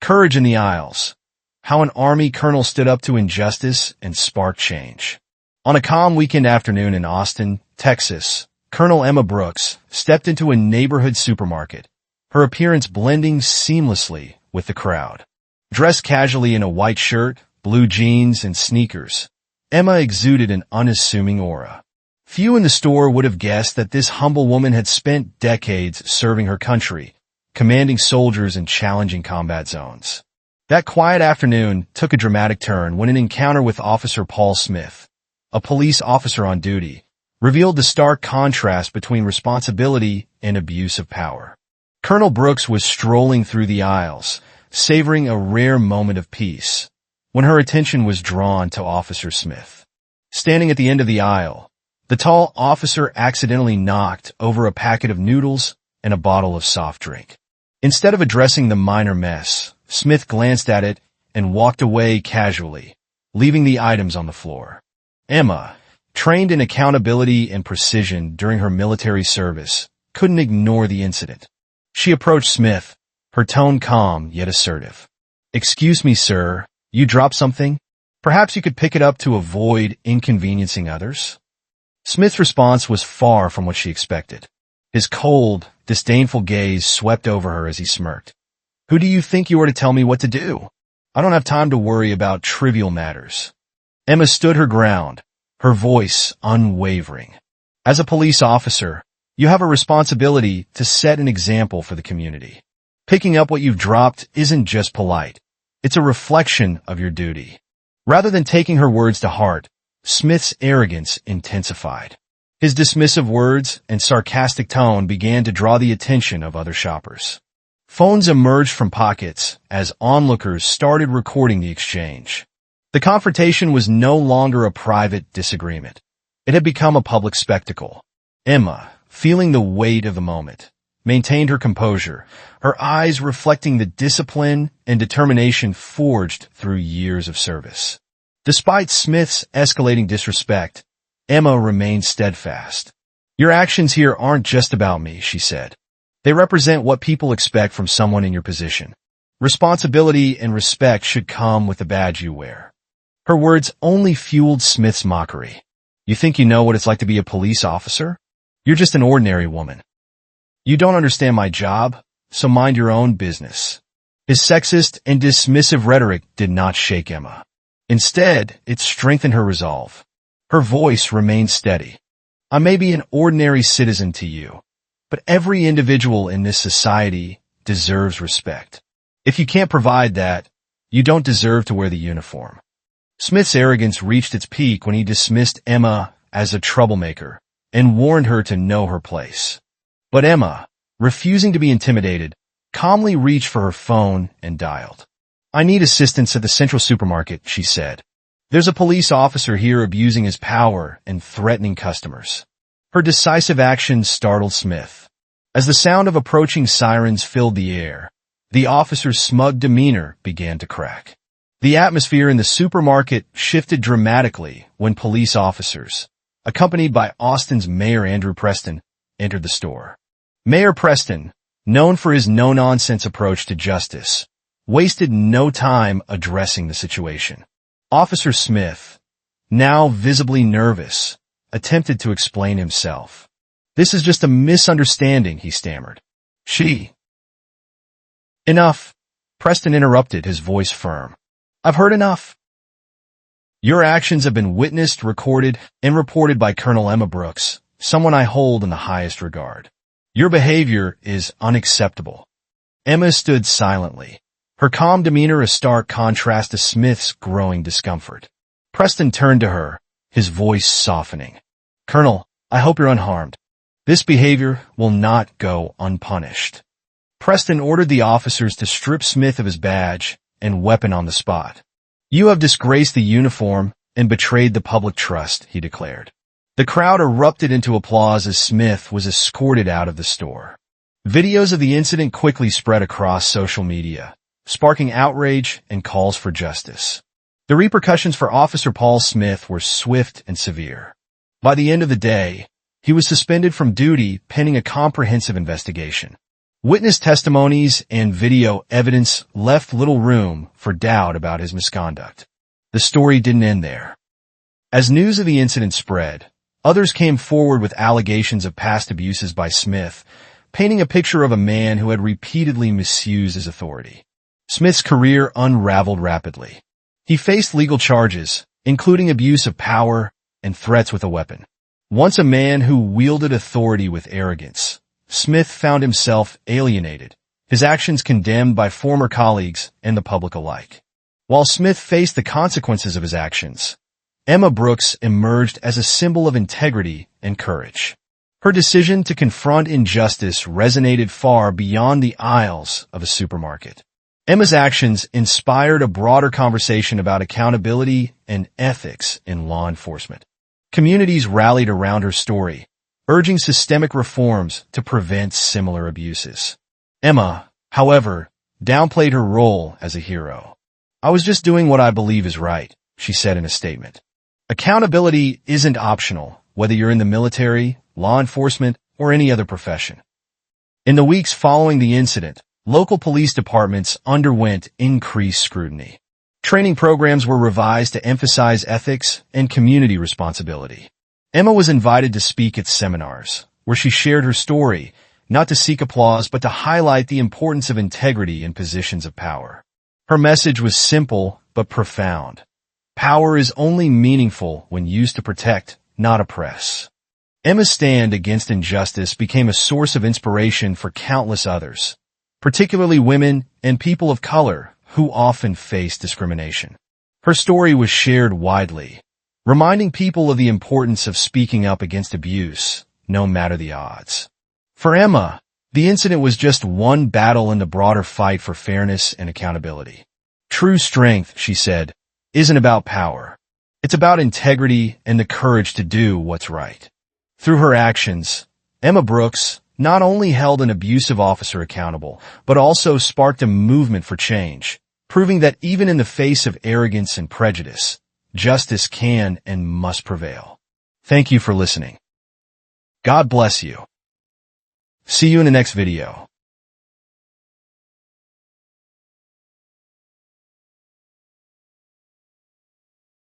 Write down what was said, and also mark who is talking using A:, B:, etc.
A: Courage in the Aisles. How an Army colonel stood up to injustice and sparked change. On a calm weekend afternoon in Austin, Texas, Colonel Emma Brooks stepped into a neighborhood supermarket, her appearance blending seamlessly with the crowd. Dressed casually in a white shirt, blue jeans, and sneakers, Emma exuded an unassuming aura. Few in the store would have guessed that this humble woman had spent decades serving her country, commanding soldiers in challenging combat zones. That quiet afternoon took a dramatic turn when an encounter with Officer Paul Smith, a police officer on duty, revealed the stark contrast between responsibility and abuse of power. Colonel Brooks was strolling through the aisles, savoring a rare moment of peace, when her attention was drawn to Officer Smith. Standing at the end of the aisle, the tall officer accidentally knocked over a packet of noodles and a bottle of soft drink. Instead of addressing the minor mess, Smith glanced at it and walked away casually, leaving the items on the floor. Emma, trained in accountability and precision during her military service, couldn't ignore the incident. She approached Smith, her tone calm yet assertive. "Excuse me, sir, you dropped something? Perhaps you could pick it up to avoid inconveniencing others?" Smith's response was far from what she expected. His cold, disdainful gaze swept over her as he smirked. "Who do you think you are to tell me what to do? I don't have time to worry about trivial matters." Emma stood her ground, her voice unwavering. "As a police officer, you have a responsibility to set an example for the community. Picking up what you've dropped isn't just polite. It's a reflection of your duty." Rather than taking her words to heart, Smith's arrogance intensified. His dismissive words and sarcastic tone began to draw the attention of other shoppers. Phones emerged from pockets as onlookers started recording the exchange. The confrontation was no longer a private disagreement. It had become a public spectacle. Emma, feeling the weight of the moment, maintained her composure, her eyes reflecting the discipline and determination forged through years of service. Despite Smith's escalating disrespect, Emma remained steadfast. "Your actions here aren't just about me," she said. "They represent what people expect from someone in your position. Responsibility and respect should come with the badge you wear." Her words only fueled Smith's mockery. "You think you know what it's like to be a police officer? You're just an ordinary woman. You don't understand my job, so mind your own business." His sexist and dismissive rhetoric did not shake Emma. Instead, it strengthened her resolve. Her voice remained steady. "I may be an ordinary citizen to you, but every individual in this society deserves respect. If you can't provide that, you don't deserve to wear the uniform." Smith's arrogance reached its peak when he dismissed Emma as a troublemaker and warned her to know her place. But Emma, refusing to be intimidated, calmly reached for her phone and dialed. "I need assistance at the Central Supermarket," she said. "There's a police officer here abusing his power and threatening customers." Her decisive action startled Smith. As the sound of approaching sirens filled the air, the officer's smug demeanor began to crack. The atmosphere in the supermarket shifted dramatically when police officers, accompanied by Austin's Mayor Andrew Preston, entered the store. Mayor Preston, known for his no-nonsense approach to justice, wasted no time addressing the situation. Officer Smith, now visibly nervous, attempted to explain himself. "This is just a misunderstanding," he stammered. "Enough," Preston interrupted, his voice firm. "I've heard enough. Your actions have been witnessed, recorded, and reported by Colonel Emma Brooks, someone I hold in the highest regard. Your behavior is unacceptable." Emma stood silently, her calm demeanor a stark contrast to Smith's growing discomfort. Preston turned to her, his voice softening. "Colonel, I hope you're unharmed. This behavior will not go unpunished." Preston ordered the officers to strip Smith of his badge and weapon on the spot. "You have disgraced the uniform and betrayed the public trust," he declared. The crowd erupted into applause as Smith was escorted out of the store. Videos of the incident quickly spread across social media, sparking outrage and calls for justice. The repercussions for Officer Paul Smith were swift and severe. By the end of the day, he was suspended from duty pending a comprehensive investigation. Witness testimonies and video evidence left little room for doubt about his misconduct. The story didn't end there. As news of the incident spread, others came forward with allegations of past abuses by Smith, painting a picture of a man who had repeatedly misused his authority. Smith's career unraveled rapidly. He faced legal charges, including abuse of power and threats with a weapon. Once a man who wielded authority with arrogance, Smith found himself alienated, his actions condemned by former colleagues and the public alike. While Smith faced the consequences of his actions, Emma Brooks emerged as a symbol of integrity and courage. Her decision to confront injustice resonated far beyond the aisles of a supermarket. Emma's actions inspired a broader conversation about accountability and ethics in law enforcement. Communities rallied around her story, urging systemic reforms to prevent similar abuses. Emma, however, downplayed her role as a hero. "I was just doing what I believe is right," she said in a statement. Accountability isn't optional, whether you're in the military, law enforcement, or any other profession. In the weeks following the incident, local police departments underwent increased scrutiny. Training programs were revised to emphasize ethics and community responsibility. Emma was invited to speak at seminars, where she shared her story, not to seek applause but to highlight the importance of integrity in positions of power. Her message was simple but profound. Power is only meaningful when used to protect, not oppress. Emma's stand against injustice became a source of inspiration for countless others, particularly women and people of color who often face discrimination. Her story was shared widely, reminding people of the importance of speaking up against abuse, no matter the odds. For Emma, the incident was just one battle in the broader fight for fairness and accountability. True strength, she said, isn't about power. It's about integrity and the courage to do what's right. Through her actions, Emma Brooks not only held an abusive officer accountable, but also sparked a movement for change, proving that even in the face of arrogance and prejudice, justice can and must prevail. Thank you for listening. God bless you. See you in the next video.